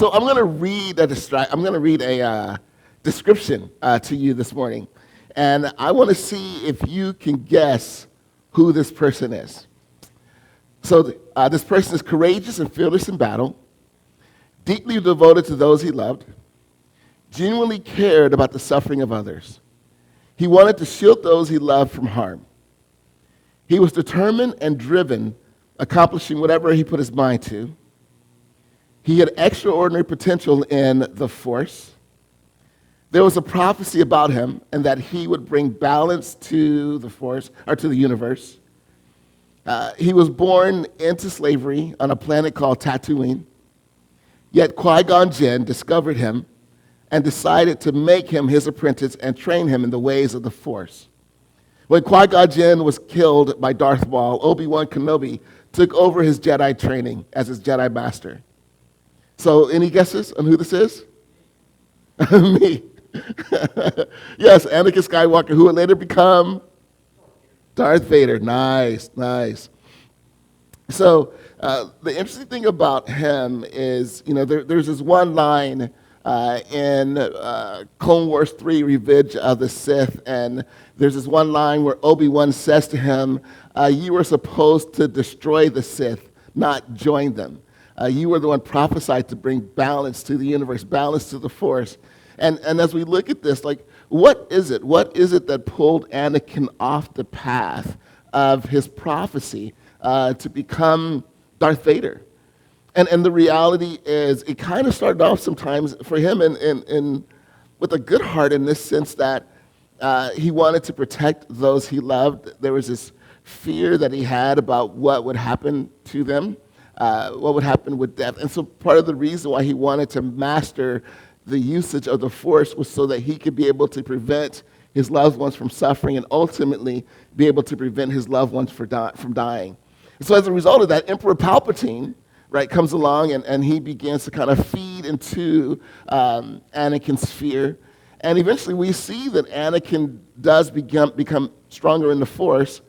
So I'm going to read a description to you this morning, and I want to see if you can guess who this person is. So this person is courageous and fearless in battle, deeply devoted to those he loved, genuinely cared about the suffering of others. He wanted to shield those he loved from harm. He was determined and driven, accomplishing whatever he put his mind to. He had extraordinary potential in the force. There was a prophecy about him and that he would bring balance to the force, or to the universe. He was born into slavery on a planet called Tatooine. Yet Qui-Gon Jinn discovered him and decided to make him his apprentice and train him in the ways of the Force. When Qui-Gon Jinn was killed by Darth Maul, Obi-Wan Kenobi took over his Jedi training as his Jedi Master. So, any guesses on who this is? Me. Yes, Anakin Skywalker, who would later become Darth Vader. Nice. So, the interesting thing about him is, there's this one line in Clone Wars 3, Revenge of the Sith, and there's this one line where Obi-Wan says to him, you were supposed to destroy the Sith, not join them. You were the one prophesied to bring balance to the universe, balance to the Force. And as we look at this, what is it? What is it that pulled Anakin off the path of his prophecy to become Darth Vader? And the reality is, it kind of started off sometimes for him in with a good heart, in this sense that he wanted to protect those he loved. There was this fear that he had about what would happen to them, what would happen with death. And so part of the reason why he wanted to master the usage of the Force was so that he could be able to prevent his loved ones from suffering and ultimately be able to prevent his loved ones from dying. And so as a result of that, Emperor Palpatine, right, comes along and he begins to kind of feed into Anakin's fear. And eventually we see that Anakin does become stronger in the Force,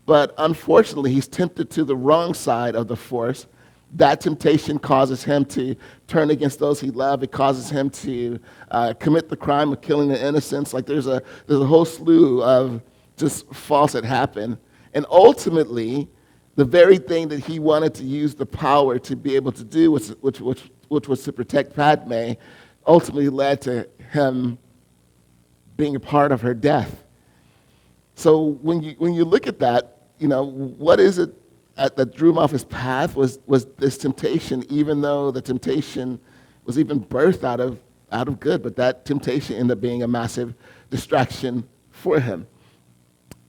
but unfortunately he's tempted to the wrong side of the Force. That temptation causes him to turn against those he loved. It causes him to commit the crime of killing the innocents. There's a whole slew of just faults that happen. And ultimately, the very thing that he wanted to use the power to be able to do, which was to protect Padme, ultimately led to him being a part of her death. So when you look at that, what is it that drew him off his path was this temptation, even though the temptation was even birthed out of good, but that temptation ended up being a massive distraction for him.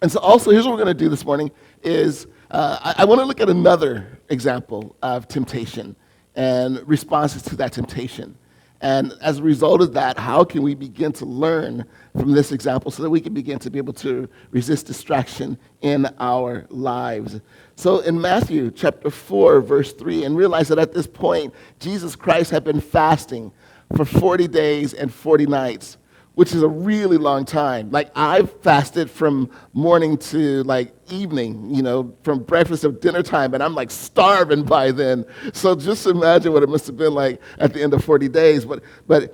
And so also, here's what we're going to do this morning is I want to look at another example of temptation and responses to that temptation. And as a result of that, how can we begin to learn from this example so that we can begin to be able to resist distraction in our lives? So in Matthew chapter 4, verse 3, and realize that at this point, Jesus Christ had been fasting for 40 days and 40 nights, which is a really long time. I've fasted from morning to evening, from breakfast to dinner time, and I'm starving by then. So just imagine what it must have been like at the end of 40 days. But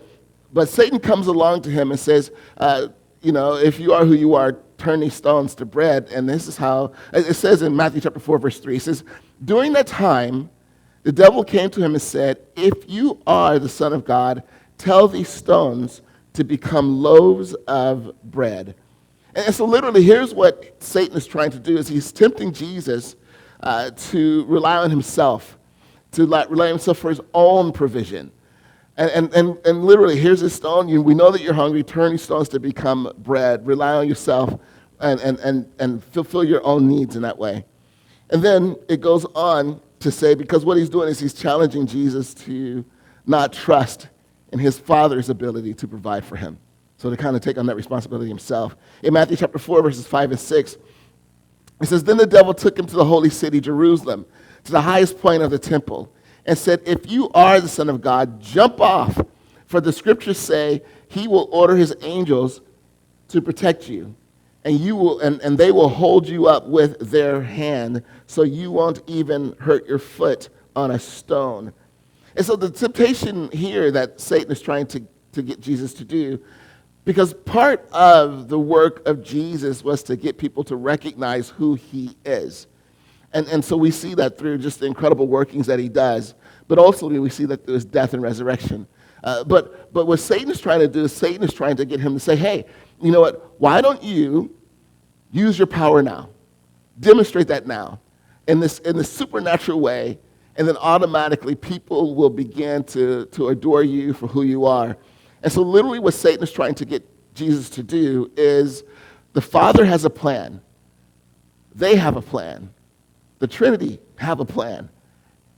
Satan comes along to him and says, if you are who you are, turn these stones to bread. And this is how, it says in Matthew chapter 4, verse 3, it says, during that time, the devil came to him and said, if you are the Son of God, tell these stones to become loaves of bread. And so literally, here's what Satan is trying to do, is he's tempting Jesus to rely on himself, to rely on himself for his own provision. And literally, here's this stone. We know that you're hungry. Turn these stones to become bread. Rely on yourself and fulfill your own needs in that way. And then it goes on to say, because what he's doing is he's challenging Jesus to not trust in his Father's ability to provide for him. So to kind of take on that responsibility himself. In Matthew chapter 4, verses 5 and 6, it says, then the devil took him to the holy city, Jerusalem, to the highest point of the temple, and said, if you are the Son of God, jump off, for the scriptures say he will order his angels to protect you, and they will hold you up with their hand, so you won't even hurt your foot on a stone. And so the temptation here that Satan is trying to get Jesus to do, because part of the work of Jesus was to get people to recognize who he is. And so we see that through just the incredible workings that he does, but also we see that through his death and resurrection. But what Satan is trying to do is Satan is trying to get him to say, hey, you know what, why don't you use your power now? Demonstrate that now in this supernatural way, and then automatically people will begin to adore you for who you are. And so literally what Satan is trying to get Jesus to do is the Father has a plan. They have a plan. The Trinity have a plan.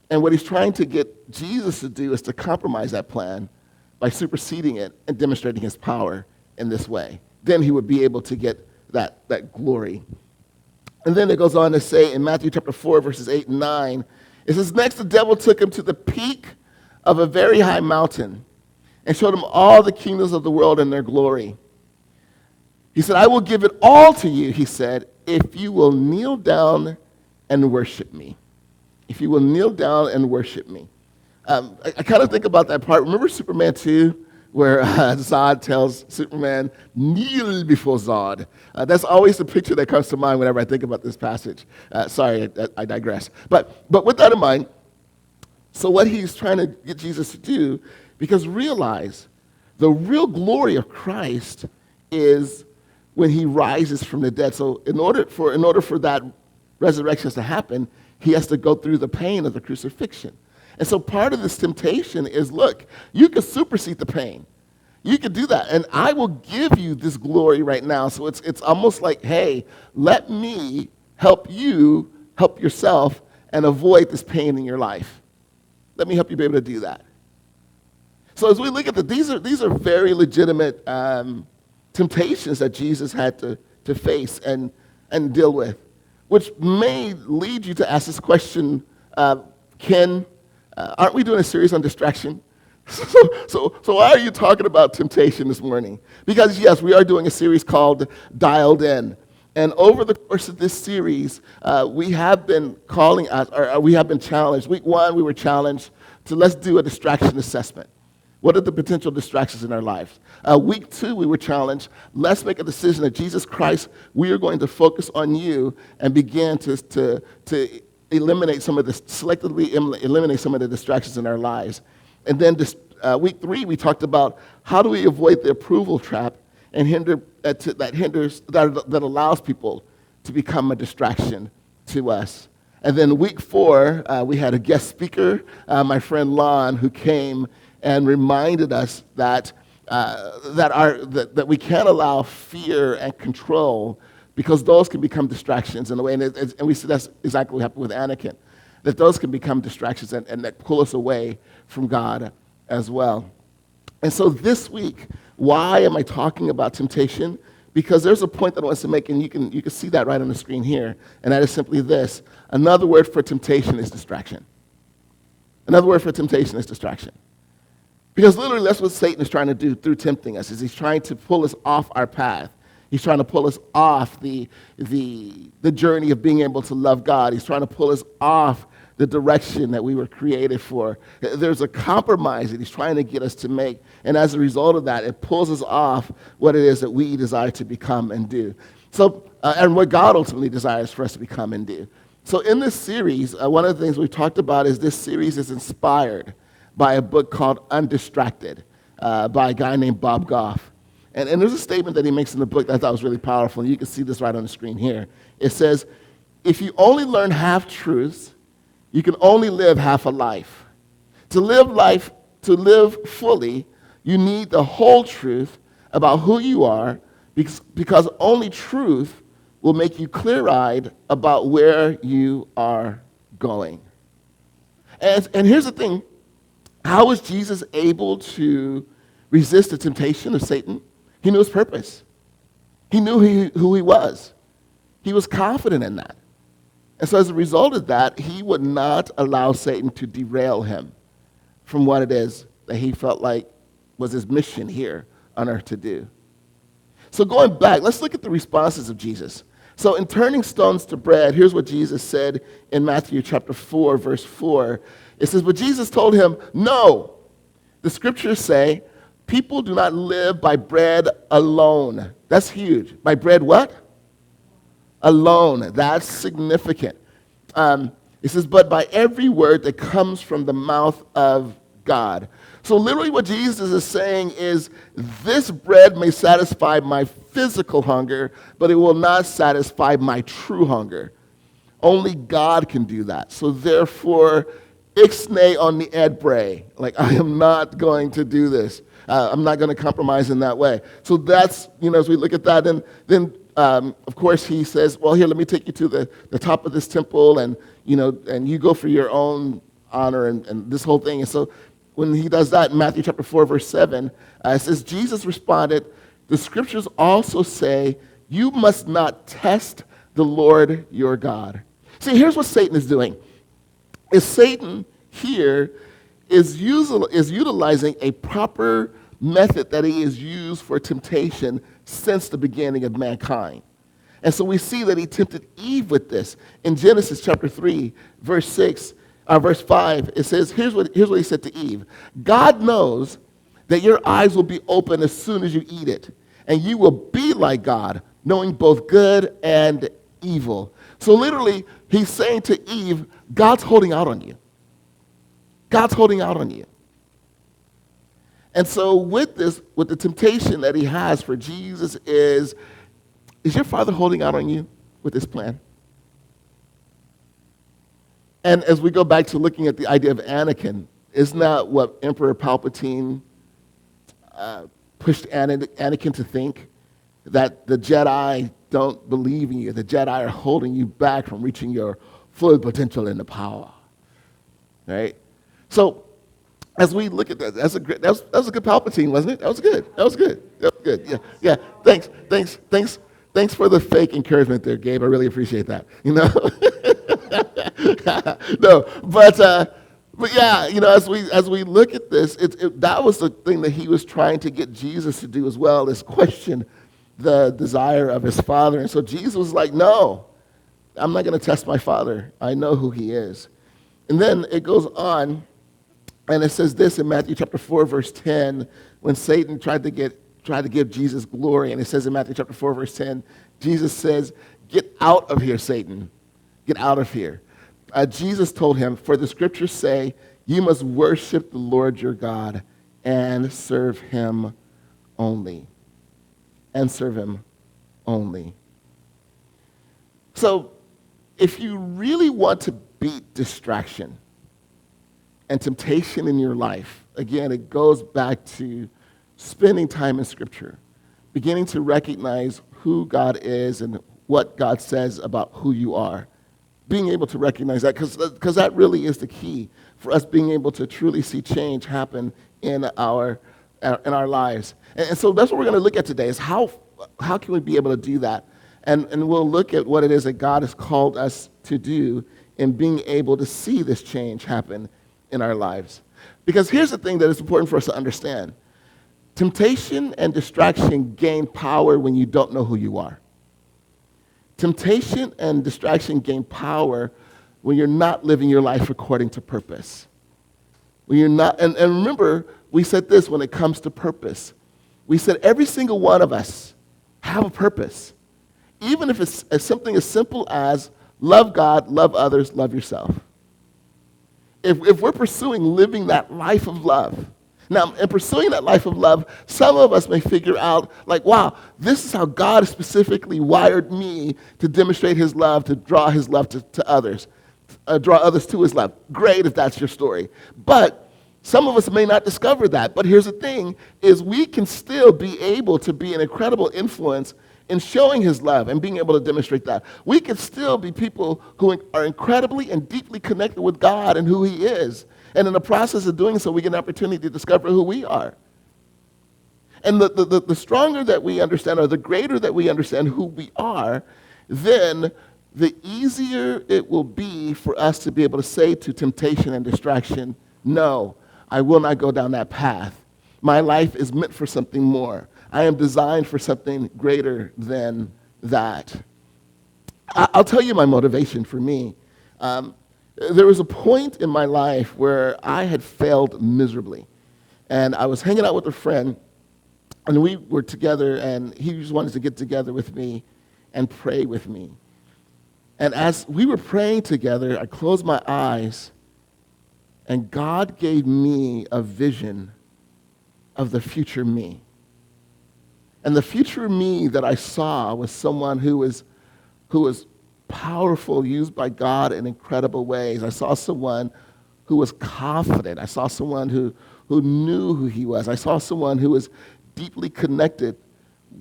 And what he's trying to get Jesus to do is to compromise that plan by superseding it and demonstrating his power in this way. Then he would be able to get that glory. And then it goes on to say in Matthew chapter 4, verses 8 and 9, it says, next the devil took him to the peak of a very high mountain and showed him all the kingdoms of the world and their glory. He said, I will give it all to you, he said, if you will kneel down and worship me. If you will kneel down and worship me. I kind of think about that part. Remember Superman 2, where Zod tells Superman, kneel before Zod. That's always the picture that comes to mind whenever I think about this passage. Sorry, I digress. But with that in mind, so what he's trying to get Jesus to do, because realize the real glory of Christ is when he rises from the dead. So in order for that resurrection to happen, he has to go through the pain of the crucifixion. And so part of this temptation is, look, you can supersede the pain. You can do that, and I will give you this glory right now. So it's almost like, hey, let me help you help yourself and avoid this pain in your life. Let me help you be able to do that. So as we look at these are very legitimate temptations that Jesus had to face and deal with, which may lead you to ask this question, aren't we doing a series on distraction? So why are you talking about temptation this morning? Because yes, we are doing a series called Dialed In. And over the course of this series, we have been we have been challenged. Week 1, we were challenged to let's do a distraction assessment. What are the potential distractions in our lives? Week 2, we were challenged, let's make a decision that Jesus Christ, we are going to focus on you and begin to eliminate selectively eliminate some of the distractions in our lives. And then week 3, we talked about how do we avoid the approval trap and that allows people to become a distraction to us. And then week 4, we had a guest speaker, my friend Lon, who came and reminded us that we can't allow fear and control, because those can become distractions in a way. And we see that's exactly what happened with Anakin, that those can become distractions and that pull us away from God as well. And so this week, why am I talking about temptation? Because there's a point that I want to make, and you can see that right on the screen here, and that is simply this. Another word for temptation is distraction. Another word for temptation is distraction. Because literally that's what Satan is trying to do through tempting us, is he's trying to pull us off our path. He's trying to pull us off the journey of being able to love God. He's trying to pull us off the direction that we were created for. There's a compromise that he's trying to get us to make, and as a result of that, it pulls us off what it is that we desire to become and do. So, and what God ultimately desires for us to become and do. So in this series, one of the things we've talked about is this series is inspired by a book called Undistracted by a guy named Bob Goff. And there's a statement that he makes in the book that I thought was really powerful, and you can see this right on the screen here. It says, if you only learn half truths, you can only live half a life. To live fully, you need the whole truth about who you are, because only truth will make you clear-eyed about where you are going. And here's the thing. How was Jesus able to resist the temptation of Satan? He knew his purpose. He knew who he was. He was confident in that. And so as a result of that, he would not allow Satan to derail him from what it is that he felt like was his mission here on earth to do. So going back, let's look at the responses of Jesus. So in turning stones to bread, here's what Jesus said in Matthew chapter 4, verse 4. It says, but Jesus told him, no, the scriptures say, people do not live by bread alone. That's huge. By bread what? Alone. That's significant. It says, but by every word that comes from the mouth of God. So literally what Jesus is saying is, this bread may satisfy my physical hunger, but it will not satisfy my true hunger. Only God can do that. So therefore, ixnay on the ed bray. Like, I am not going to do this. I'm not going to compromise in that way. So that's, as we look at that, and then of course, he says, well, here, let me take you to the top of this temple, and you go for your own honor and this whole thing. And so when he does that in Matthew chapter 4, verse 7, it says, Jesus responded, the scriptures also say, you must not test the Lord your God. See, here's what Satan is doing. Satan here is utilizing a proper method that he has used for temptation since the beginning of mankind. And so we see that he tempted Eve with this. In Genesis chapter 3, verse 5, it says, here's what he said to Eve. God knows that your eyes will be open as soon as you eat it, and you will be like God, knowing both good and evil. So literally, he's saying to Eve, God's holding out on you. God's holding out on you. And so with the temptation that he has for Jesus is your Father holding out on you with this plan? And as we go back to looking at the idea of Anakin, isn't that what Emperor Palpatine pushed Anakin to think? That the Jedi don't believe in you. The Jedi are holding you back from reaching your full potential in the power. Right? So, as we look at that, that was a good Palpatine, wasn't it? That was good. Yeah. Thanks for the fake encouragement there, Gabe. I really appreciate that. No, but yeah, as we look at this, that was the thing that he was trying to get Jesus to do as well, is question the desire of his Father. And so Jesus was like, no, I'm not going to test my Father. I know who he is. And then it goes on. And it says this in Matthew chapter 4, verse 10, when Satan tried to give Jesus glory. And it says in Matthew chapter 4, verse 10, Jesus says, get out of here, Satan. Get out of here. Jesus told him, for the scriptures say, you must worship the Lord your God and serve him only. And serve him only. So if you really want to beat distraction and temptation in your life, again, it goes back to spending time in Scripture, beginning to recognize who God is and what God says about who you are, being able to recognize that, because that really is the key for us being able to truly see change happen in our lives. And so that's what we're going to look at today, is how can we be able to do that? And we'll look at what it is that God has called us to do in being able to see this change happen in our lives. Because here's the thing that is important for us to understand. Temptation and distraction gain power when you don't know who you are. Temptation and distraction gain power when you're not living your life according to purpose. When you're not, and remember, we said this when it comes to purpose. We said every single one of us have a purpose. Even if it's something as simple as love God, love others, love yourself. If we're pursuing living that life of love, now, in pursuing that life of love, some of us may figure out, like, wow, this is how God specifically wired me to demonstrate his love, to draw his love to others, draw others to his love. Great if that's your story. But some of us may not discover that. But here's the thing, is we can still be able to be an incredible influence in showing his love and being able to demonstrate that. We can still be people who are incredibly and deeply connected with God and who he is. And in the process of doing so, we get an opportunity to discover who we are. And the stronger that we understand, or the greater that we understand who we are, then the easier it will be for us to be able to say to temptation and distraction, no, I will not go down that path. My life is meant for something more. I am designed for something greater than that. I'll tell you my motivation for me. Um, there was a point in my life where I had failed miserably. And I was hanging out with a friend, and we were together, and he just wanted to get together with me and pray with me. And as we were praying together, I closed my eyes, and God gave me a vision of the future me. And the future me that I saw was someone who was powerful, used by God in incredible ways. I saw someone who was confident. I saw someone who knew who he was. I saw someone who was deeply connected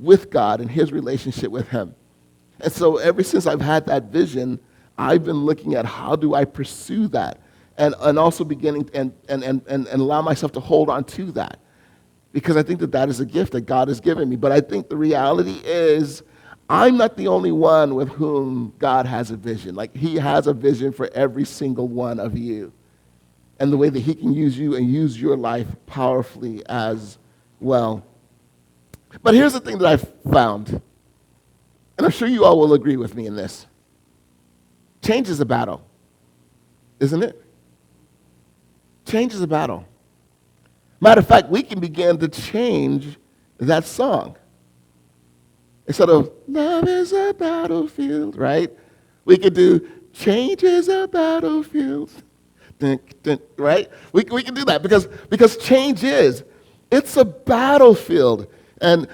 with God and his relationship with him. And so ever since I've had that vision, I've been looking at how do I pursue that and also beginning and allow myself to hold on to that. Because I think that that is a gift that God has given me. But I think the reality is I'm not the only one with whom God has a vision. Like he has a vision for every single one of you and the way that he can use you and use your life powerfully as well. But here's the thing that I've found, and I'm sure you all will agree with me in this. Change is a battle, isn't it? Change is a battle. Matter of fact, we can begin to change that song. Instead of, love is a battlefield, right? We could do, change is a battlefield, right? We can do that because change it's a battlefield. And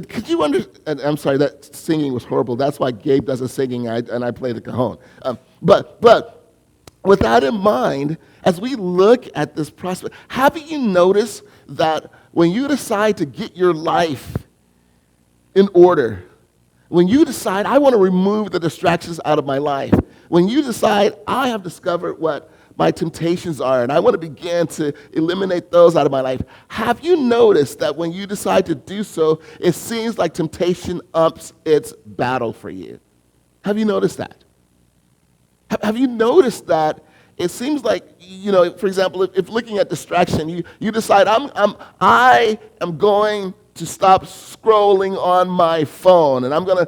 could you understand, I'm sorry, that singing was horrible. That's why Gabe does the singing and I play the cajon. But with that in mind, as we look at this prospect, have you noticed that when you decide to get your life in order, when you decide, I want to remove the distractions out of my life, when you decide, I have discovered what my temptations are, and I want to begin to eliminate those out of my life, have you noticed that when you decide to do so, it seems like temptation ups its battle for you? Have you noticed that? Have you noticed that it seems like, for example, if looking at distraction, you decide, I am going to stop scrolling on my phone, and I'm gonna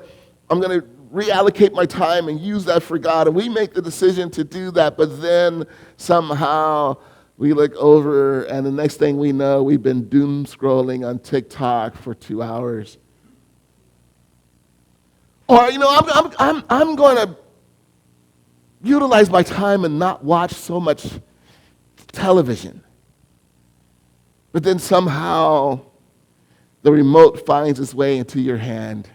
reallocate my time and use that for God. And we make the decision to do that, but then somehow we look over, and the next thing we know, we've been doom scrolling on TikTok for 2 hours. Or I'm going to utilize my time and not watch so much television. But then somehow the remote finds its way into your hand.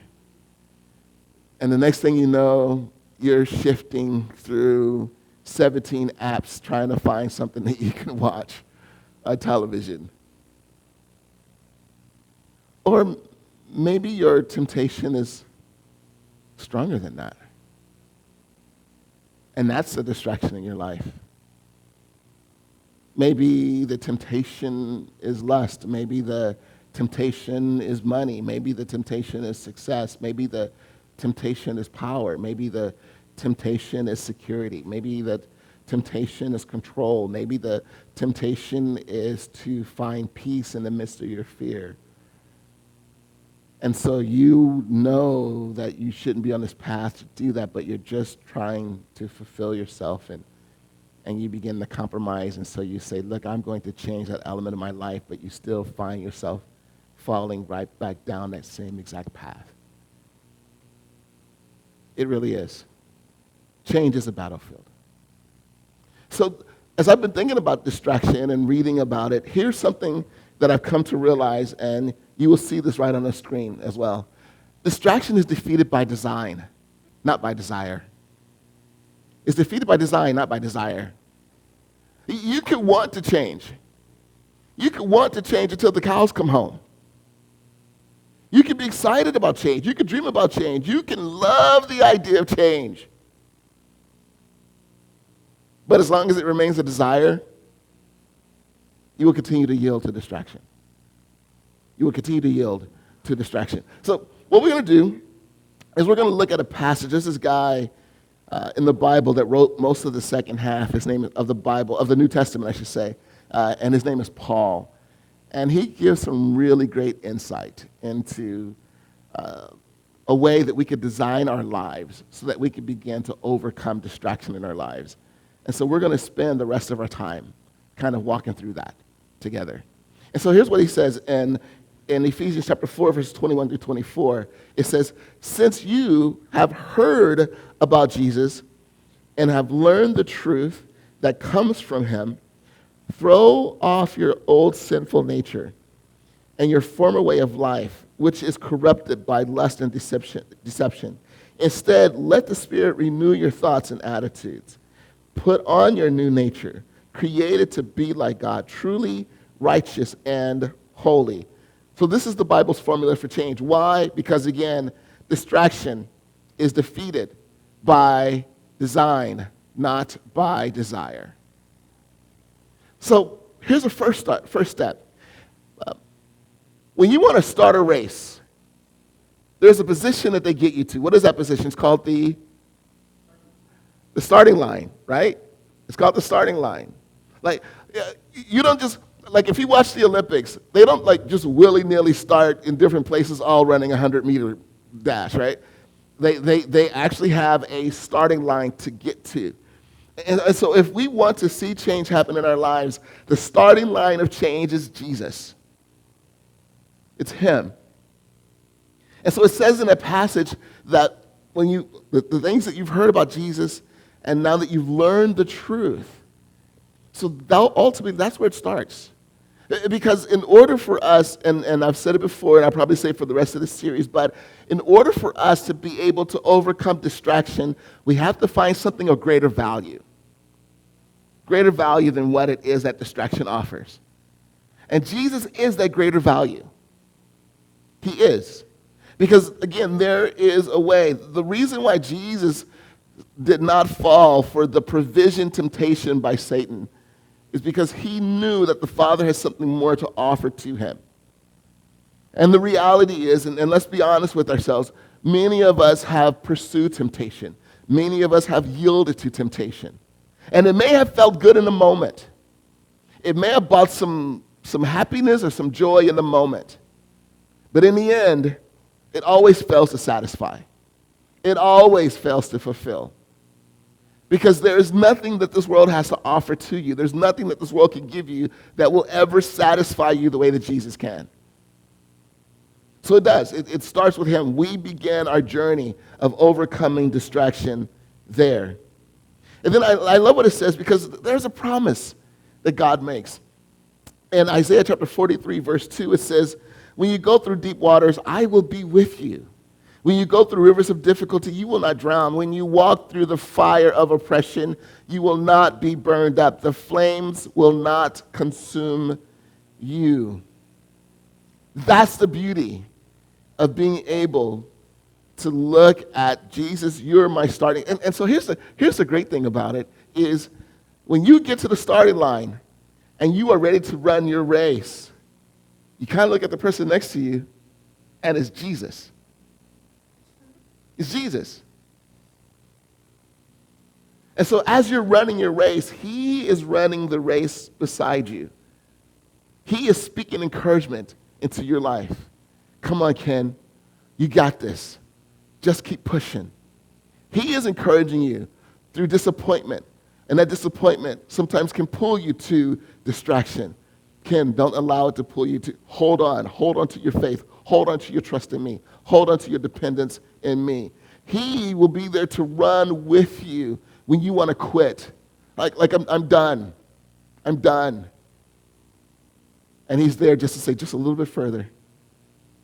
And the next thing you know, you're shifting through 17 apps trying to find something that you can watch on television. Or maybe your temptation is stronger than that. And that's a distraction in your life. Maybe the temptation is lust. Maybe the temptation is money. Maybe the temptation is success. Maybe the temptation is power. Maybe the temptation is security. Maybe the temptation is control. Maybe the temptation is to find peace in the midst of your fear. And so you know that you shouldn't be on this path to do that, but you're just trying to fulfill yourself, and you begin to compromise, and so you say, look, I'm going to change that element of my life, but you still find yourself falling right back down that same exact path. It really is. Change is a battlefield. So as I've been thinking about distraction and reading about it, here's something that I've come to realize, and you will see this right on the screen as well. Distraction is defeated by design, not by desire. It's defeated by design, not by desire. You can want to change. You can want to change until the cows come home. You can be excited about change. You can dream about change. You can love the idea of change. But as long as it remains a desire, you will continue to yield to distraction. You will continue to yield to distraction. So what we're going to do is we're going to look at a passage. This is a guy in the Bible that wrote most of the second half. His name of the Bible, of the New Testament, I should say. And his name is Paul. And he gives some really great insight into a way that we could design our lives so that we could begin to overcome distraction in our lives. And so we're going to spend the rest of our time kind of walking through that together. And so here's what he says in Ephesians chapter 4, verses 21 through 24. It says, since you have heard about Jesus and have learned the truth that comes from him, throw off your old sinful nature and your former way of life, which is corrupted by lust and deception. Instead, let the Spirit renew your thoughts and attitudes. Put on your new nature, created to be like God, truly righteous and holy. So this is the Bible's formula for change. Why? Because, again, distraction is defeated by design, not by desire. So here's the first step. When you want to start a race, there's a position that they get you to. What is that position? It's called the starting line, right? It's called the starting line. Like, you don't just, like if you watch the Olympics, they don't like just willy-nilly start in different places all running a 100-meter dash, right? They actually have a starting line to get to. And so if we want to see change happen in our lives, the starting line of change is Jesus. It's him. And so it says in a passage that when the things that you've heard about Jesus, and now that you've learned the truth, so ultimately that's where it starts. Because in order for us, and I've said it before, and I'll probably say it for the rest of this series, but in order for us to be able to overcome distraction, we have to find something of greater value than what it is that distraction offers. And Jesus is that greater value. He is. Because, again, there is a way. The reason why Jesus did not fall for the provision temptation by Satan is because he knew that the Father has something more to offer to him. And the reality is, and let's be honest with ourselves, many of us have pursued temptation. Many of us have yielded to temptation. And it may have felt good in the moment. It may have brought some happiness or some joy in the moment. But in the end, it always fails to satisfy. It always fails to fulfill. Because there is nothing that this world has to offer to you. There's nothing that this world can give you that will ever satisfy you the way that Jesus can. So it does. It starts with him. We began our journey of overcoming distraction there. And then I love what it says because there's a promise that God makes. In Isaiah chapter 43, verse 2, it says, when you go through deep waters, I will be with you. When you go through rivers of difficulty, you will not drown. When you walk through the fire of oppression, you will not be burned up. The flames will not consume you. That's the beauty of being able to look at Jesus. You're my starting. And so here's the great thing about it is when you get to the starting line and you are ready to run your race, you kind of look at the person next to you and it's Jesus. It's Jesus. And so as you're running your race, he is running the race beside you. He is speaking encouragement into your life. Come on, Ken. You got this. Just keep pushing. He is encouraging you through disappointment. And that disappointment sometimes can pull you to distraction. Ken, don't allow it to pull you to, hold on to your faith. Hold on to your trust in me. Hold on to your dependence in me. He will be there to run with you when you want to quit. Like I'm done. I'm done. And he's there just to say, just a little bit further.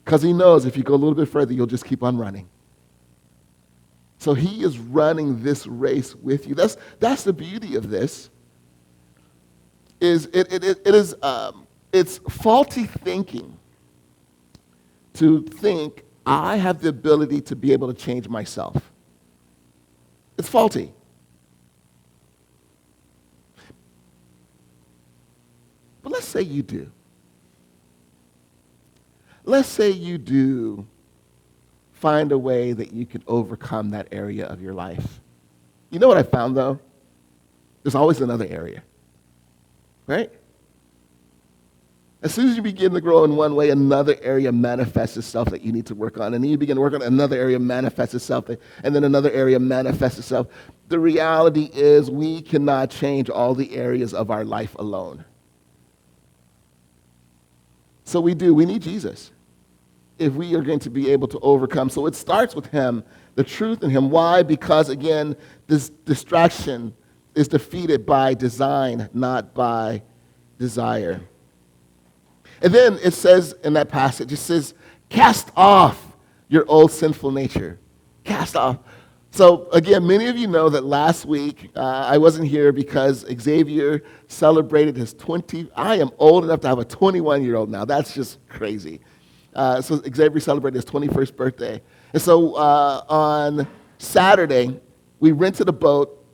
Because he knows if you go a little bit further, you'll just keep on running. So he is running this race with you. That's the beauty of this. It's faulty thinking to think I have the ability to be able to change myself. It's faulty. But let's say you do. Let's say you do find a way that you can overcome that area of your life. You know what I found, though? There's always another area, right? As soon as you begin to grow in one way, another area manifests itself that you need to work on. And then you begin to work on another area manifests itself, and then another area manifests itself. The reality is we cannot change all the areas of our life alone. So we need Jesus if we are going to be able to overcome. So it starts with him, the truth in him. Why? Because, again, this distraction is defeated by design, not by desire. And then it says in that passage, it says, cast off your old sinful nature. Cast off. So again, many of you know that last week I wasn't here because Xavier celebrated his I am old enough to have a 21-year-old now. That's just crazy. So Xavier celebrated his 21st birthday. And so on Saturday, we rented a boat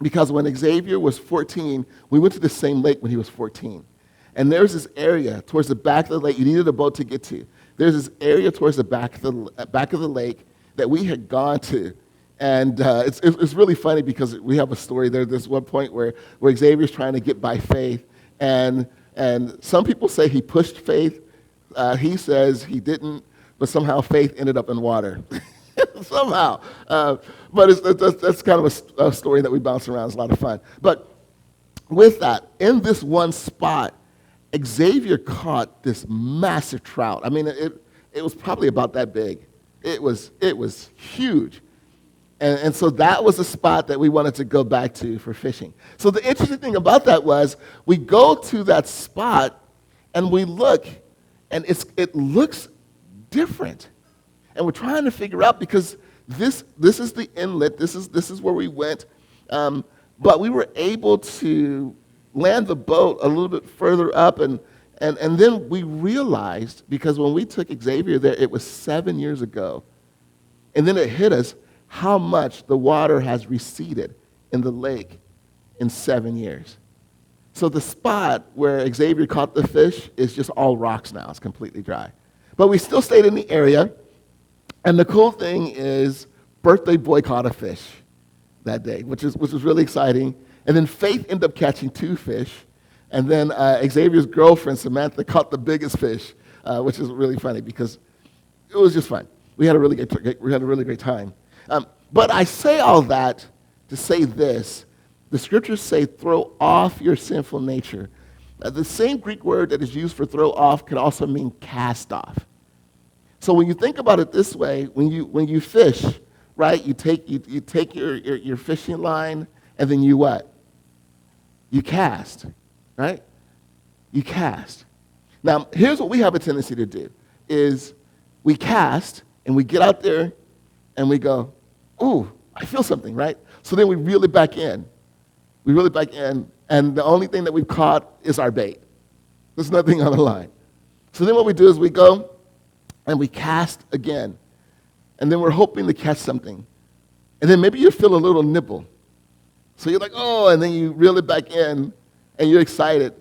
because when Xavier was 14, we went to the same lake when he was 14. And there's this area towards the back of the lake you needed a boat to get to. There's this area towards the back of the lake that we had gone to. And it's really funny because we have a story there. There's one point where Xavier's trying to get by faith. And some people say he pushed faith. He says he didn't, but somehow faith ended up in water. Somehow. But that's kind of a story that we bounce around. It's a lot of fun. But with that, in this one spot, Xavier caught this massive trout. I mean, it was probably about that big. It was huge. And so that was a spot that we wanted to go back to for fishing. So the interesting thing about that was we go to that spot and we look, and it looks different. And we're trying to figure out because this is the inlet. This is where we went. But we were able to land the boat a little bit further up, and then we realized, because when we took Xavier there, it was 7 years ago. And then it hit us how much the water has receded in the lake in 7 years. So the spot where Xavier caught the fish is just all rocks now. It's completely dry. But we still stayed in the area. And the cool thing is birthday boy caught a fish that day, which was really exciting. And then Faith ended up catching 2 fish. And then Xavier's girlfriend, Samantha, caught the biggest fish, which is really funny because it was just fun. We had a really great time. But I say all that to say this. The scriptures say throw off your sinful nature. The same Greek word that is used for throw off could also mean cast off. So when you think about it this way, when you fish, right, you take your fishing line, and then you what? You cast, right? You cast. Now, here's what we have a tendency to do, is we cast, and we get out there, and we go, ooh, I feel something, right? So then we reel it back in. We reel it back in, and the only thing that we've caught is our bait. There's nothing on the line. So then what we do is we go, and we cast again, and then we're hoping to catch something. And then maybe you feel a little nibble. So you're like, oh, and then you reel it back in, and you're excited.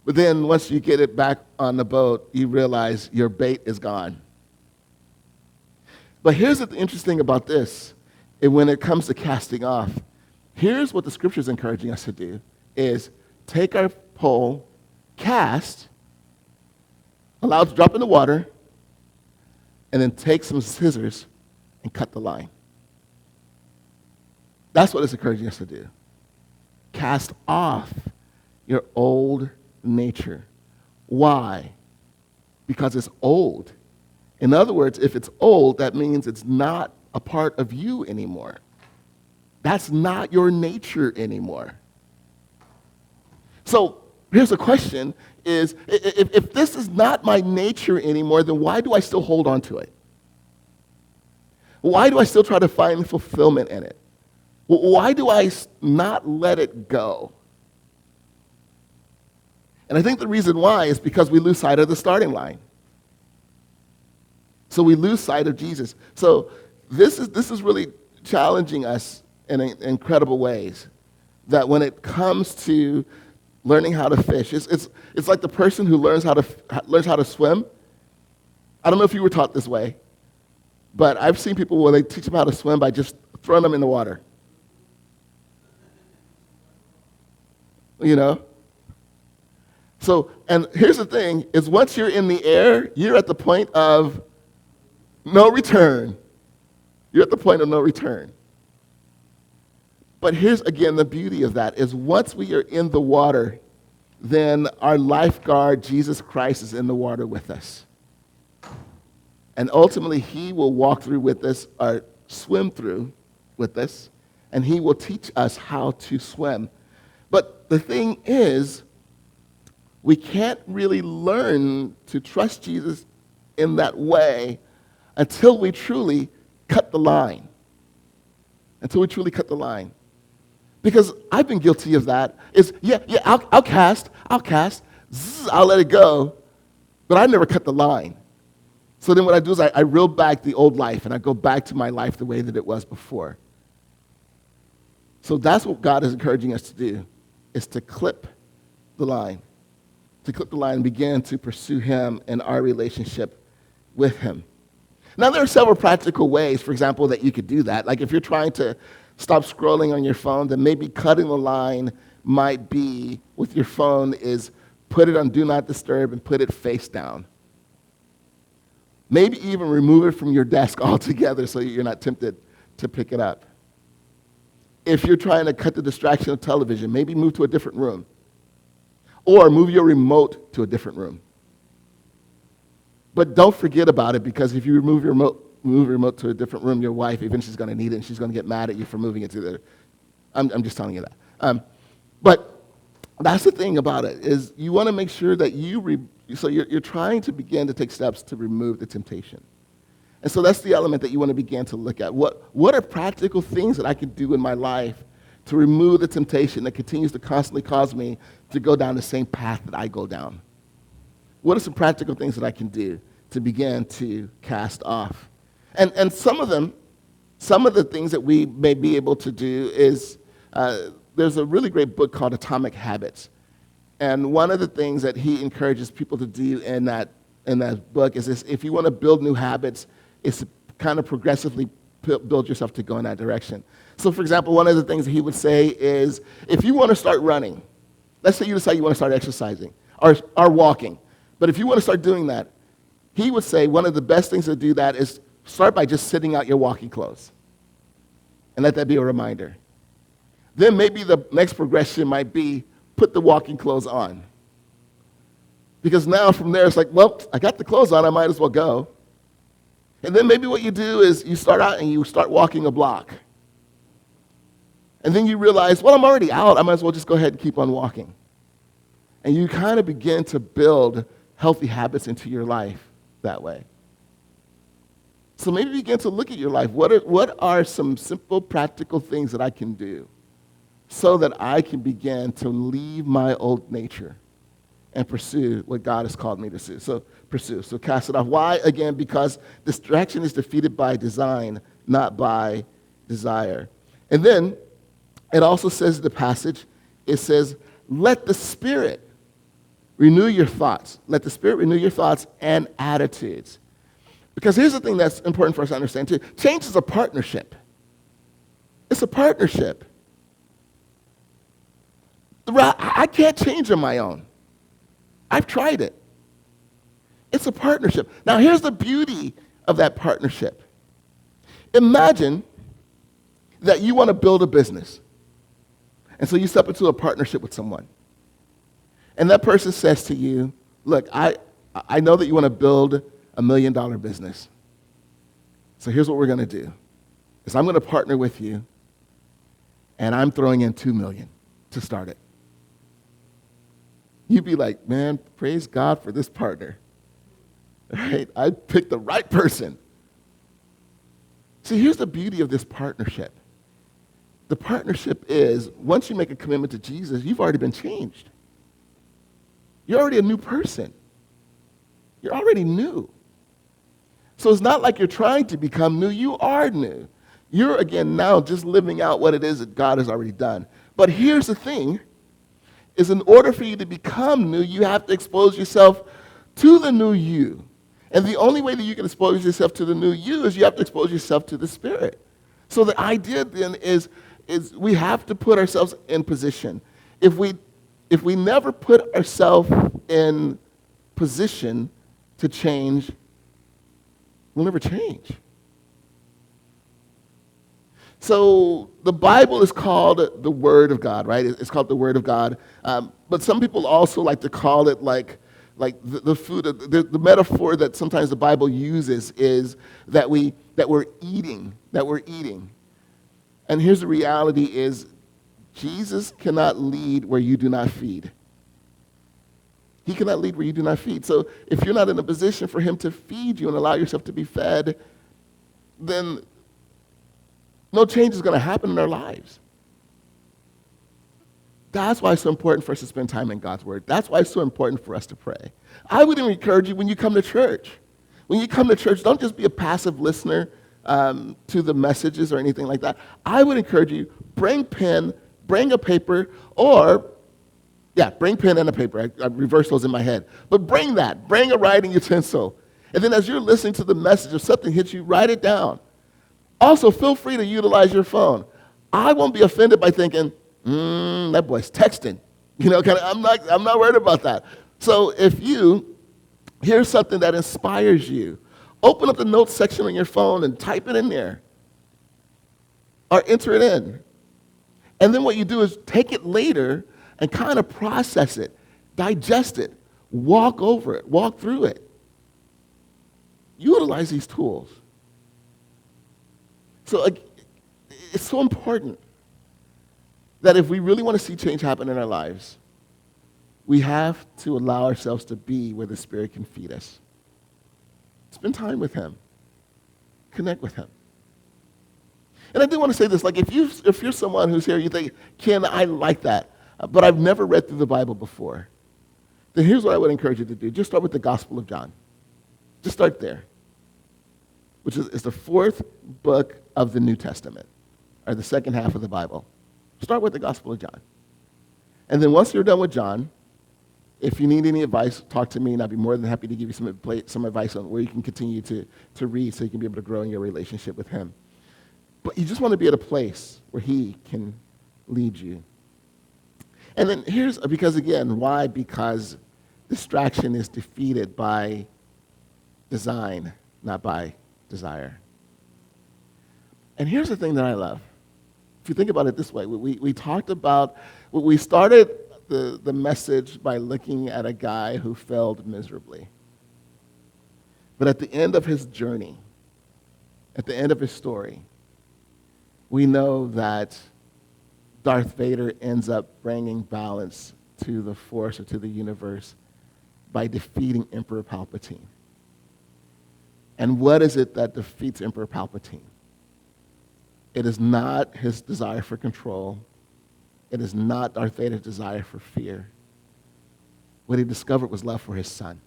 But then once you get it back on the boat, you realize your bait is gone. But here's the interesting thing about this, and when it comes to casting off, here's what the scripture is encouraging us to do, is take our pole, cast, allow it to drop in the water, and then take some scissors and cut the line. That's what it's encouraging us to do. Cast off your old nature. Why? Because it's old. In other words, if it's old, that means it's not a part of you anymore. That's not your nature anymore. So here's the question, is if this is not my nature anymore, then why do I still hold on to it? Why do I still try to find fulfillment in it? Why do I not let it go? And I think the reason why is because we lose sight of the starting line. So we lose sight of Jesus. So this is really challenging us in incredible ways. That when it comes to learning how to fish, it's like the person who learns how to swim. I don't know if you were taught this way, but I've seen people where they teach them how to swim by just throwing them in the water. You know? So, and here's the thing, is once you're in the air, you're at the point of no return. You're at the point of no return. But here's, again, the beauty of that, is once we are in the water, then our lifeguard, Jesus Christ, is in the water with us. And ultimately, he will walk through with us, or swim through with us, and he will teach us how to swim. But the thing is, we can't really learn to trust Jesus in that way until we truly cut the line. Until we truly cut the line. Because I've been guilty of that. I'll cast, zzz, I'll let it go, but I never cut the line. So then what I do is I reel back the old life, and I go back to my life the way that it was before. So that's what God is encouraging us to do, is to clip the line. To clip the line and begin to pursue him and our relationship with him. Now, there are several practical ways, for example, that you could do that. Like if you're trying to stop scrolling on your phone, then maybe cutting the line might be, with your phone, is put it on Do Not Disturb and put it face down. Maybe even remove it from your desk altogether so you're not tempted to pick it up. If you're trying to cut the distraction of television, maybe move to a different room. Or move your remote to a different room. But don't forget about it, because if you move your remote to a different room, your wife eventually is going to need it, and she's going to get mad at you for moving it to there. I'm just telling you that. But that's the thing about it, is you want to make sure that you're trying to begin to take steps to remove the temptation. And so that's the element that you want to begin to look at. What are practical things that I can do in my life to remove the temptation that continues to constantly cause me to go down the same path that I go down? What are some practical things that I can do to begin to cast off? And some of the things that we may be able to do is, there's a really great book called Atomic Habits. And one of the things that he encourages people to do in that book is this: if you want to build new habits, is to kind of progressively build yourself to go in that direction. So, for example, one of the things that he would say is, if you want to start running, let's say you decide you want to start exercising or walking, but if you want to start doing that, he would say one of the best things to do that is start by just sitting out your walking clothes and let that be a reminder. Then maybe the next progression might be put the walking clothes on. Because now from there it's like, well, I got the clothes on, I might as well go. And then maybe what you do is you start out and you start walking a block. And then you realize, well, I'm already out, I might as well just go ahead and keep on walking. And you kind of begin to build healthy habits into your life that way. So maybe begin to look at your life. What are some simple, practical things that I can do so that I can begin to leave my old nature and pursue what God has called me to do? So pursue. So cast it off. Why? Again, because distraction is defeated by design, not by desire. And then it also says in the passage, it says, let the Spirit renew your thoughts. Let the Spirit renew your thoughts and attitudes. Because here's the thing that's important for us to understand too. Change is a partnership. It's a partnership. I can't change on my own. I've tried it. It's a partnership. Now here's the beauty of that partnership. Imagine that you want to build a business. And so you step into a partnership with someone. And that person says to you, look, I know that you want to build $1 million business. So here's what we're going to do. Is I'm going to partner with you, and I'm throwing in $2 million to start it. You'd be like, man, praise God for this partner. Right? I picked the right person. See, here's the beauty of this partnership. The partnership is, once you make a commitment to Jesus, you've already been changed. You're already a new person. You're already new. So it's not like you're trying to become new. You are new. You're, again, now just living out what it is that God has already done. But here's the thing, is in order for you to become new, you have to expose yourself to the new you. And the only way that you can expose yourself to the new you is you have to expose yourself to the Spirit. So the idea then is we have to put ourselves in position. If we if we never put ourselves in position to change, we'll never change. So the Bible is called the Word of God, right? It's called the Word of God. But some people also like to call it like the food. The metaphor that sometimes the Bible uses is that we're eating. And here's the reality: is Jesus cannot lead where you do not feed. He cannot lead where you do not feed. So if you're not in a position for him to feed you and allow yourself to be fed, then no change is going to happen in our lives. That's why it's so important for us to spend time in God's Word. That's why it's so important for us to pray. I would encourage you when you come to church. When you come to church, don't just be a passive listener to the messages or anything like that. I would encourage you, bring pen, bring a paper, bring pen and a paper. I reverse those in my head. But bring a writing utensil. And then as you're listening to the message, if something hits you, write it down. Also, feel free to utilize your phone. I won't be offended by thinking, that boy's texting. I'm not worried about that. So if you hear something that inspires you, open up the notes section on your phone and type it in there. Or enter it in. And then what you do is take it later and kind of process it, digest it, walk over it, walk through it. Utilize these tools. So it's so important that if we really want to see change happen in our lives, we have to allow ourselves to be where the Spirit can feed us. Spend time with him. Connect with him. And I do want to say this, if you're someone who's here, you think, Ken, I like that, but I've never read through the Bible before, then here's what I would encourage you to do. Just start with the Gospel of John. Just start there, which is the fourth book of the New Testament, or the second half of the Bible. Start with the Gospel of John. And then once you're done with John, if you need any advice, talk to me, and I'd be more than happy to give you some advice on where you can continue to read so you can be able to grow in your relationship with him. But you just want to be at a place where he can lead you. And then why? Because distraction is defeated by design, not by desire. And here's the thing that I love. If you think about it this way, we talked about, we started the message by looking at a guy who failed miserably. But at the end of his journey, at the end of his story, we know that Darth Vader ends up bringing balance to the Force or to the universe by defeating Emperor Palpatine. And what is it that defeats Emperor Palpatine? It is not his desire for control. It is not Darth Vader's desire for fear. What he discovered was love for his son.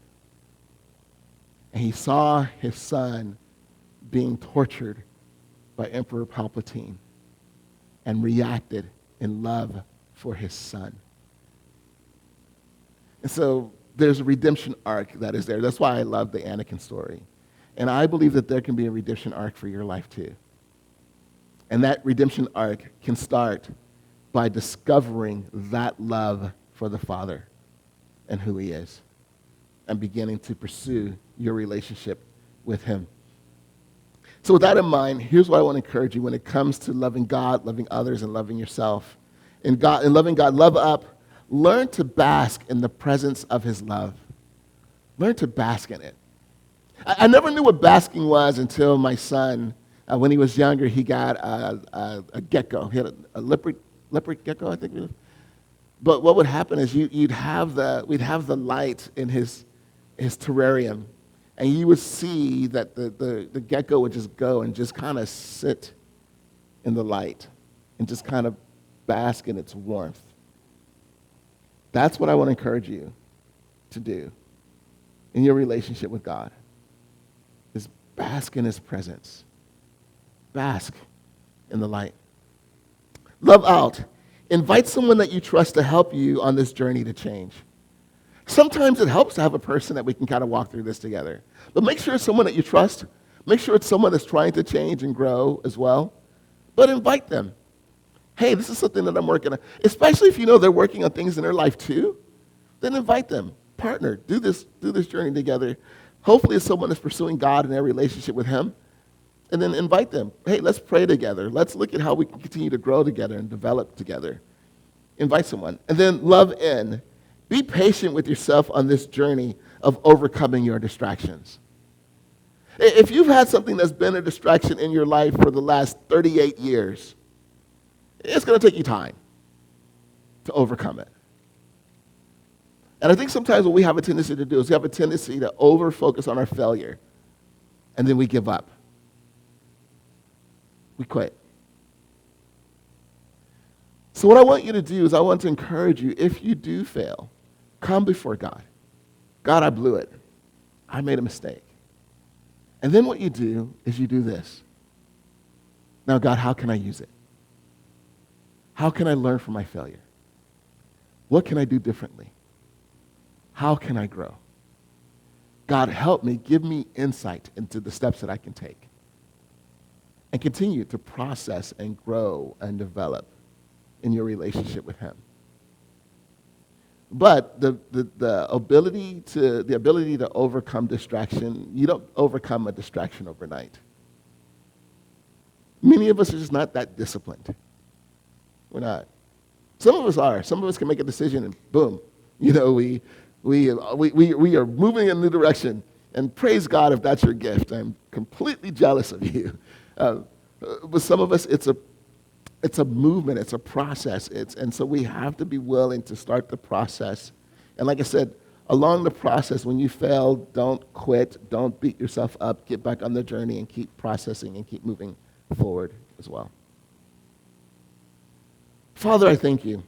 And he saw his son being tortured by Emperor Palpatine and reacted in love for his son. And so there's a redemption arc that is there. That's why I love the Anakin story. And I believe that there can be a redemption arc for your life too. And that redemption arc can start by discovering that love for the Father and who he is and beginning to pursue your relationship with him. So with that in mind, here's what I want to encourage you when it comes to loving God, loving others, and loving yourself. In loving God, love up. Learn to bask in the presence of his love. Learn to bask in it. I never knew what basking was until my son, when he was younger, he got a gecko. He had a leopard gecko, I think it was. But what would happen is we'd have the light in his terrarium, and you would see that the gecko would just go and just kind of sit in the light and just kind of bask in its warmth. That's what I want to encourage you to do in your relationship with God, is bask in his presence. Bask in the light. Love out. Invite someone that you trust to help you on this journey to change. Sometimes it helps to have a person that we can kind of walk through this together. But make sure it's someone that you trust. Make sure it's someone that's trying to change and grow as well. But invite them. Hey, this is something that I'm working on. Especially if you know they're working on things in their life too, then invite them. Partner. Do this journey together. Hopefully it's someone that's pursuing God in their relationship with him. And then invite them. Hey, let's pray together. Let's look at how we can continue to grow together and develop together. Invite someone. And then love in. Be patient with yourself on this journey of overcoming your distractions. If you've had something that's been a distraction in your life for the last 38 years, it's going to take you time to overcome it. And I think sometimes what we have a tendency to do is we have a tendency to over-focus on our failure, and then we give up. We quit. So what I want you to do is I want to encourage you, if you do fail, come before God. God, I blew it. I made a mistake. And then what you do is you do this. Now, God, how can I use it? How can I learn from my failure? What can I do differently? How can I grow? God, help me. Give me insight into the steps that I can take. And continue to process and grow and develop in your relationship with him. But the ability to overcome distraction, you don't overcome a distraction overnight. Many of us are just not that disciplined. We're not. Some of us are. Some of us can make a decision and boom, we are moving in a new direction. And praise God if that's your gift. I'm completely jealous of you. But some of us, it's a movement, it's a process. And so we have to be willing to start the process. And like I said, along the process, when you fail, don't quit, don't beat yourself up, get back on the journey and keep processing and keep moving forward as well. Father, I thank you